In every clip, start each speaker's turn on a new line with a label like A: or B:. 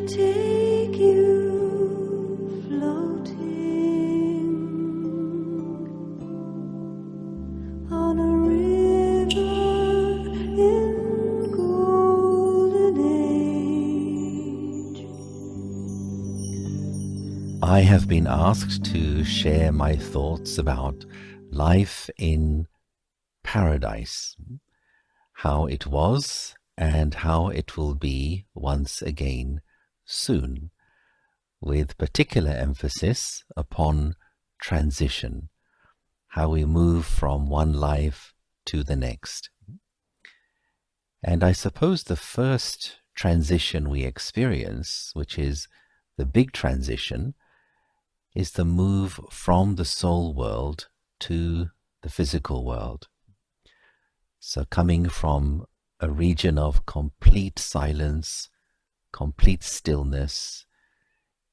A: take you floating on a river in golden age.
B: I have been asked to share my thoughts about life in paradise, how it was and how it will be once again soon, with particular emphasis upon transition, how we move from one life to the next. And I suppose the first transition we experience, which is the big transition, is the move from the soul world to the physical world. So coming from a region of complete silence, complete stillness,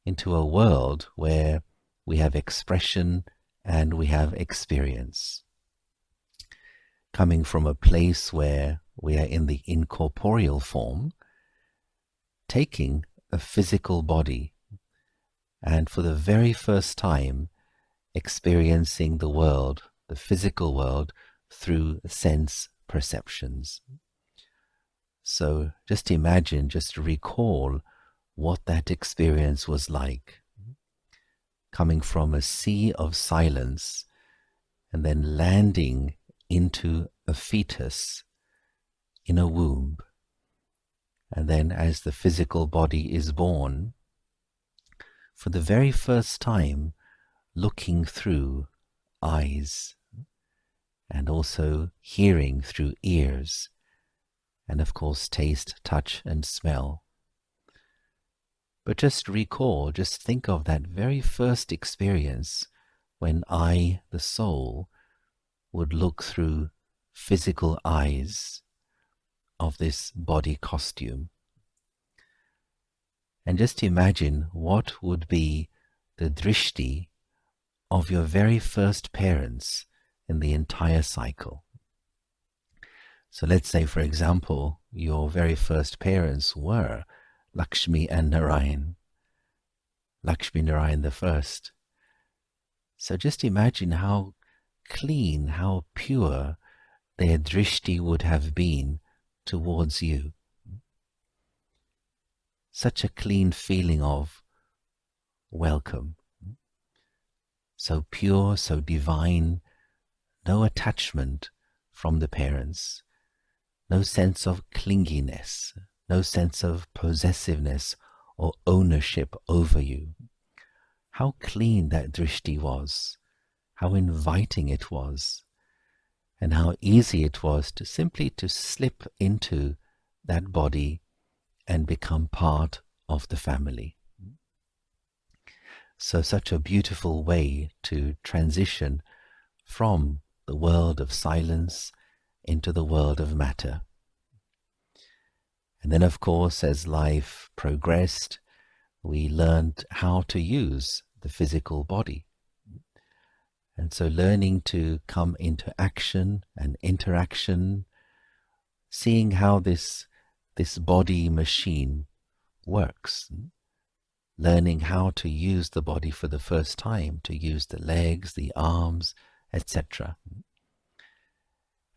B: into a world where we have expression and we have experience. Coming from a place where we are in the incorporeal form, taking a physical body, and for the very first time experiencing the world, the physical world, through sense perceptions. So just imagine, just recall what that experience was like, coming from a sea of silence and then landing into a fetus in a womb. And then as the physical body is born, for the very first time looking through eyes, and also hearing through ears, and of course taste, touch and smell. But just recall, just think of that very first experience when I, the soul, would look through physical eyes of this body costume. And just imagine what would be the drishti of your very first parents in the entire cycle. So let's say, for example, your very first parents were Lakshmi and Narayan, Lakshmi Narayan the first. So just imagine how clean, how pure their drishti would have been towards you. Such a clean feeling of welcome. So pure, so divine, no attachment from the parents, no sense of clinginess, no sense of possessiveness or ownership over you. How clean that drishti was, how inviting it was, and how easy it was to simply to slip into that body and become part of the family. So such a beautiful way to transition from the world of silence into the world of matter. And then of course, as life progressed, we learned how to use the physical body. And so learning to come into action and interaction, seeing how this body machine works, learning how to use the body for the first time, to use the legs, the arms, etc.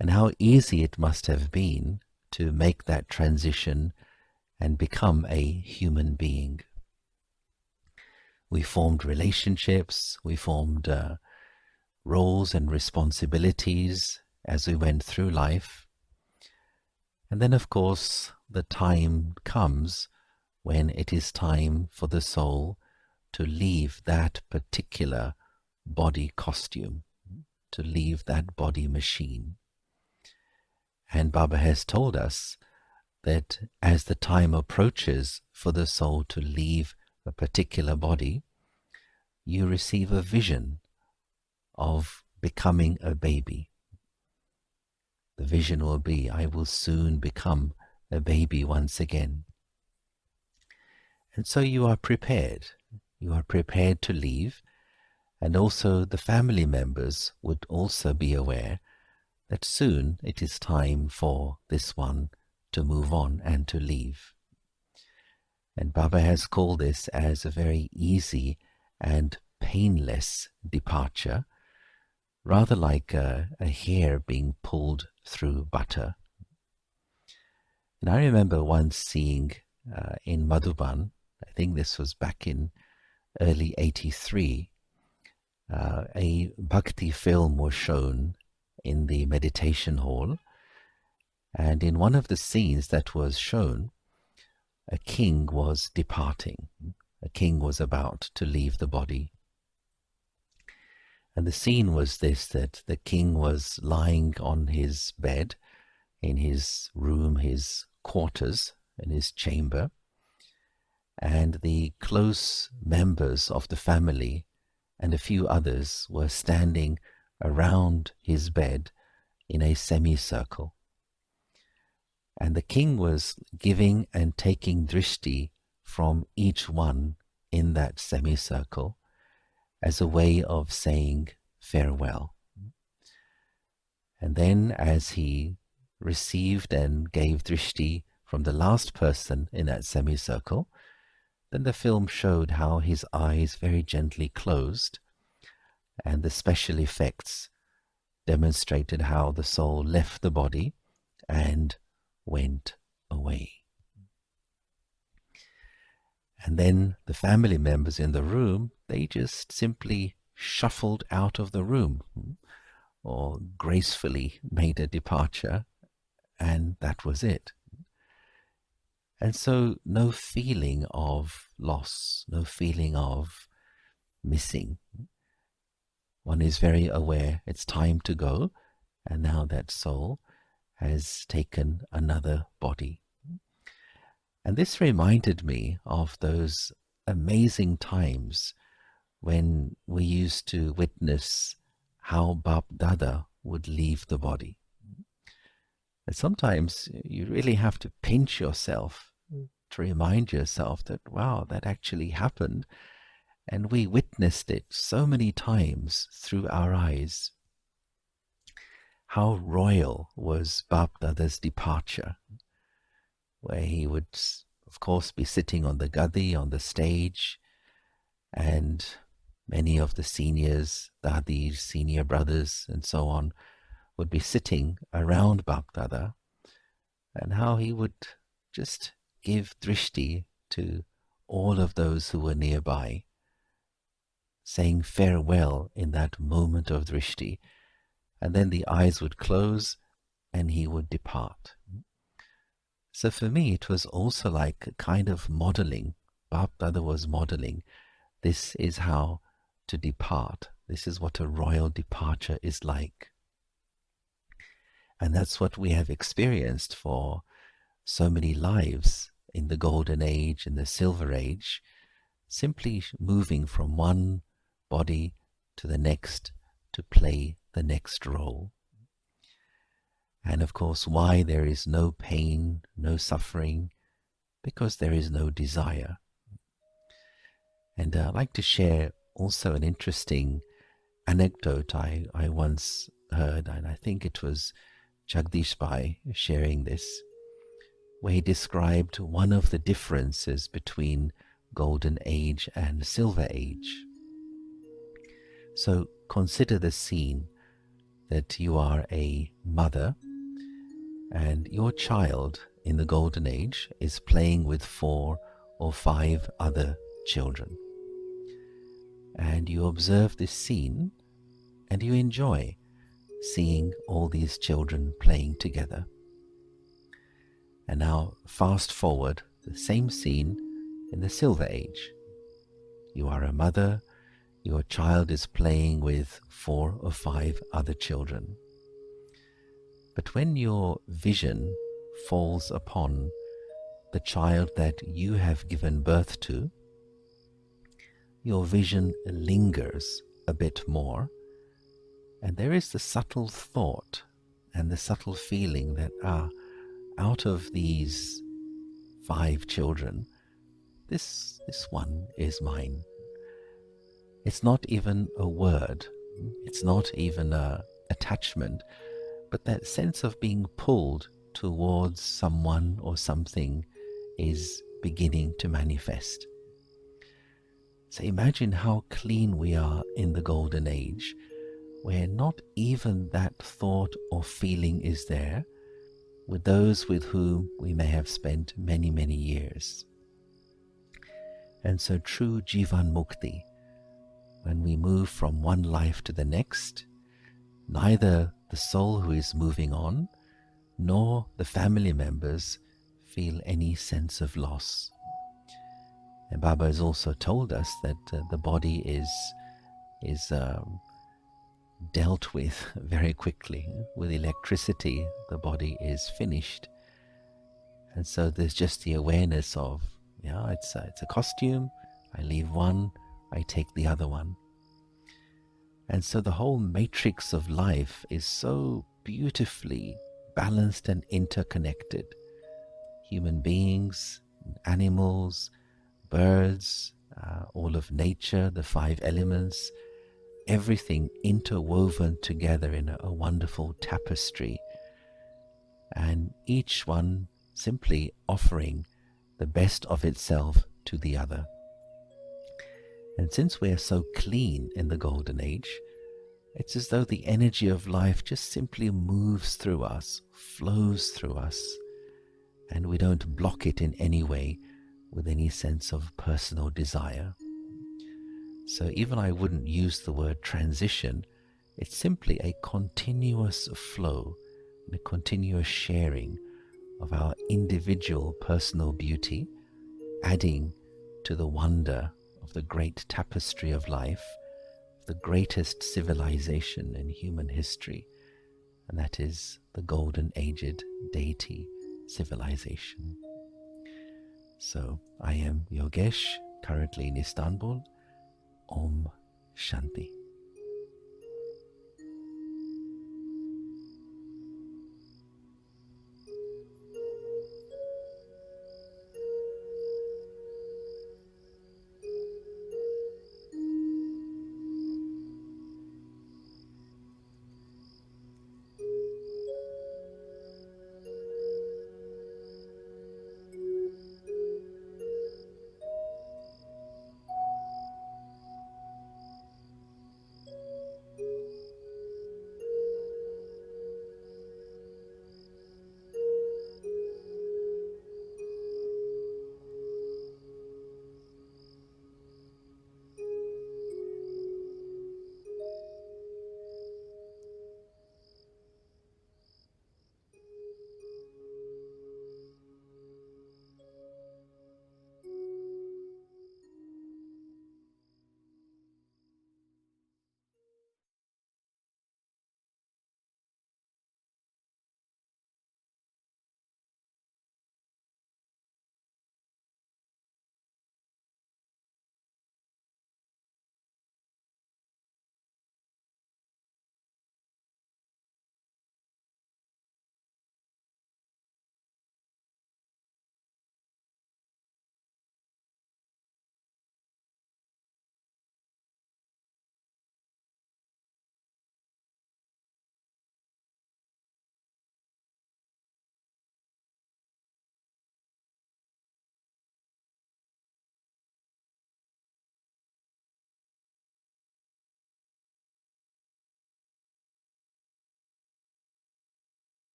B: And how easy it must have been to make that transition and become a human being. We formed relationships, we formed roles and responsibilities as we went through life. And then of course the time comes when it is time for the soul to leave that particular body costume, to leave that body machine. And Baba has told us that as the time approaches for the soul to leave a particular body, you receive a vision of becoming a baby. The vision will be, I will soon become a baby once again. And so you are prepared. You are prepared to leave, and also the family members would also be aware that soon it is time for this one to move on and to leave. And Baba has called this as a very easy and painless departure, rather like a hair being pulled through butter. And I remember once seeing in Madhuban, I think this was back in early 83, a bhakti film was shown in the meditation hall. And in one of the scenes that was shown, a king was departing. A king was about to leave the body. And the scene was this, that the king was lying on his bed in his room, his quarters, in his chamber, and the close members of the family and a few others were standing around his bed in a semicircle. And the king was giving and taking drishti from each one in that semicircle as a way of saying farewell. And then as he received and gave drishti from the last person in that semicircle, then the film showed how his eyes very gently closed, and the special effects demonstrated how the soul left the body and went away. And then the family members in the room, they just simply shuffled out of the room or gracefully made a departure, and that was it. And so no feeling of loss, no feeling of missing. One is very aware it's time to go, and now that soul has taken another body. And this reminded me of those amazing times when we used to witness how Bap Dada would leave the body. And sometimes you really have to pinch yourself to remind yourself that, wow, that actually happened. And we witnessed it so many times through our eyes. How royal was Bap Dada's departure, where he would, of course, be sitting on the gadi, on the stage, and many of the seniors, dadis, senior brothers, and so on, would be sitting around Bap Dada, and how he would just give drishti to all of those who were nearby, saying farewell in that moment of drishti, and then the eyes would close and he would depart. So for me, it was also like a kind of modeling. Bap Dada was modeling. This is how to depart. This is what a royal departure is like. And that's what we have experienced for so many lives in the Golden Age, in the Silver Age, simply moving from one body to the next to play the next role. And of course, why there is no pain, no suffering? Because there is no desire. And I'd like to share also an interesting anecdote I once heard, and I think it was Jagdish Bhai sharing this, where he described one of the differences between Golden Age and Silver Age. So consider the scene that you are a mother and your child in the Golden Age is playing with 4 or 5 other children. And you observe this scene and you enjoy seeing all these children playing together. And now fast forward the same scene in the Silver Age. You are a mother, your child is playing with 4 or 5 other children. But when your vision falls upon the child that you have given birth to, your vision lingers a bit more, and there is the subtle thought and the subtle feeling that, out of these 5 children, this one is mine. It's not even a word, it's not even a attachment, but that sense of being pulled towards someone or something is beginning to manifest. So imagine how clean we are in the golden age, where not even that thought or feeling is there with those with whom we may have spent many, many years. And so true Jivan Mukti, when we move from one life to the next, neither the soul who is moving on nor the family members feel any sense of loss. And Baba has also told us that the body is dealt with very quickly. With electricity, the body is finished. And so there's just the awareness of, yeah, it's a costume. I leave one, I take the other one. And so the whole matrix of life is so beautifully balanced and interconnected. Human beings, animals, birds, all of nature, the five elements, everything interwoven together in a wonderful tapestry, and each one simply offering the best of itself to the other. And since we are so clean in the golden age, it's as though the energy of life just simply moves through us, flows through us, and we don't block it in any way with any sense of personal desire. So even I wouldn't use the word transition. It's simply a continuous flow, a continuous sharing of our individual personal beauty, adding to the wonder of the great tapestry of life, the greatest civilization in human history, and that is the golden aged deity civilization. So I am Yogesh, currently in Istanbul. Om Shanti.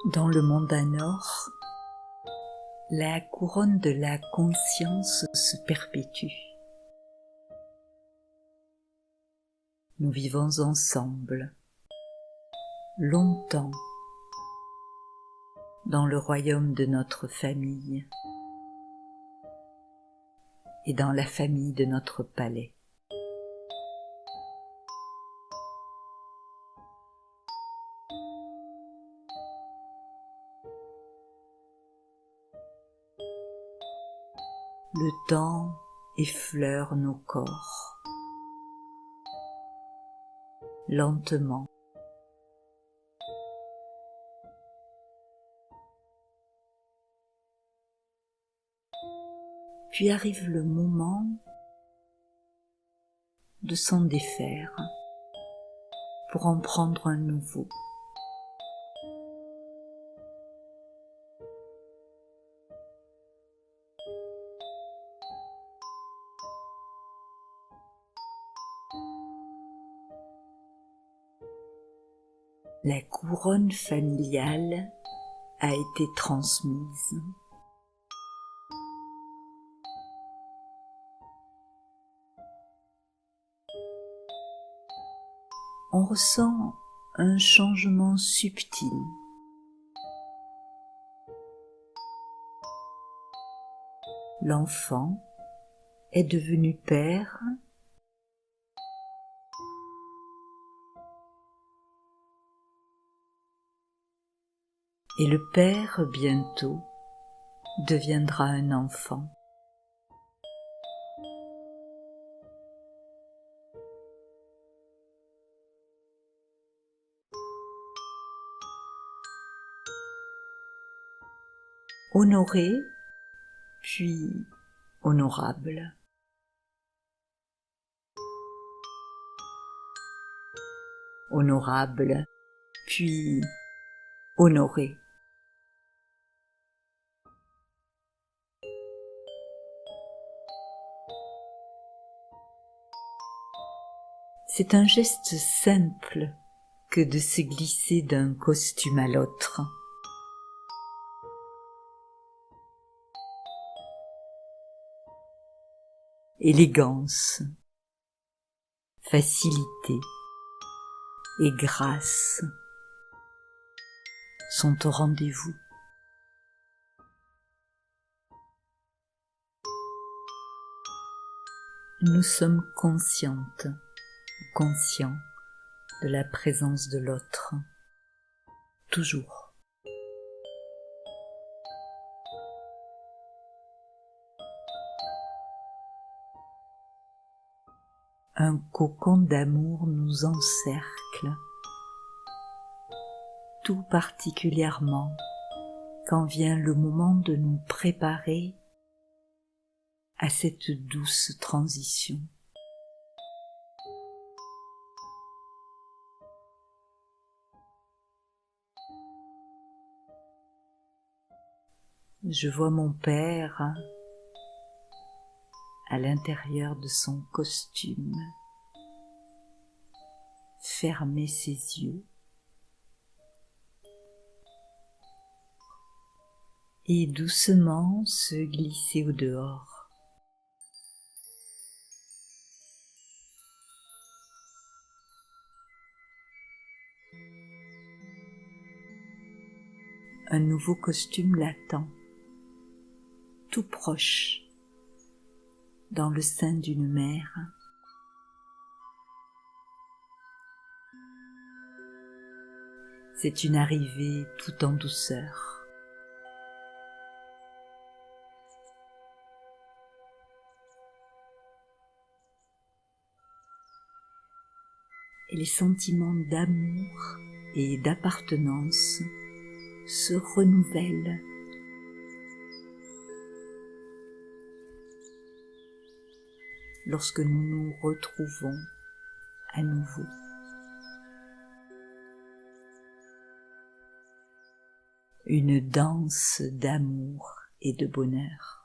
C: Dans le mondain or, la couronne de la conscience se perpétue. Nous vivons ensemble, longtemps, dans le royaume de notre famille et dans la famille de notre palais. Le temps effleure nos corps, lentement. Puis arrive le moment de s'en défaire pour en prendre un nouveau. La couronne familiale a été transmise. On ressent un changement subtil. L'enfant est devenu père et le père bientôt deviendra un enfant. Honoré, puis honorable. Honorable, puis honoré. C'est un geste simple que de se glisser d'un costume à l'autre. Élégance, facilité et grâce sont au rendez-vous. Nous sommes conscientes, conscients de la présence de l'autre, toujours. Un cocon d'amour nous encercle, tout particulièrement quand vient le moment de nous préparer à cette douce transition. Je vois mon père à l'intérieur de son costume, fermer ses yeux et doucement se glisser au dehors. Un nouveau costume l'attend, tout proche, dans le sein d'une mère. C'est une arrivée tout en douceur. Et les sentiments d'amour et d'appartenance se renouvellent. Lorsque nous nous retrouvons à nouveau. Une danse d'amour et de bonheur.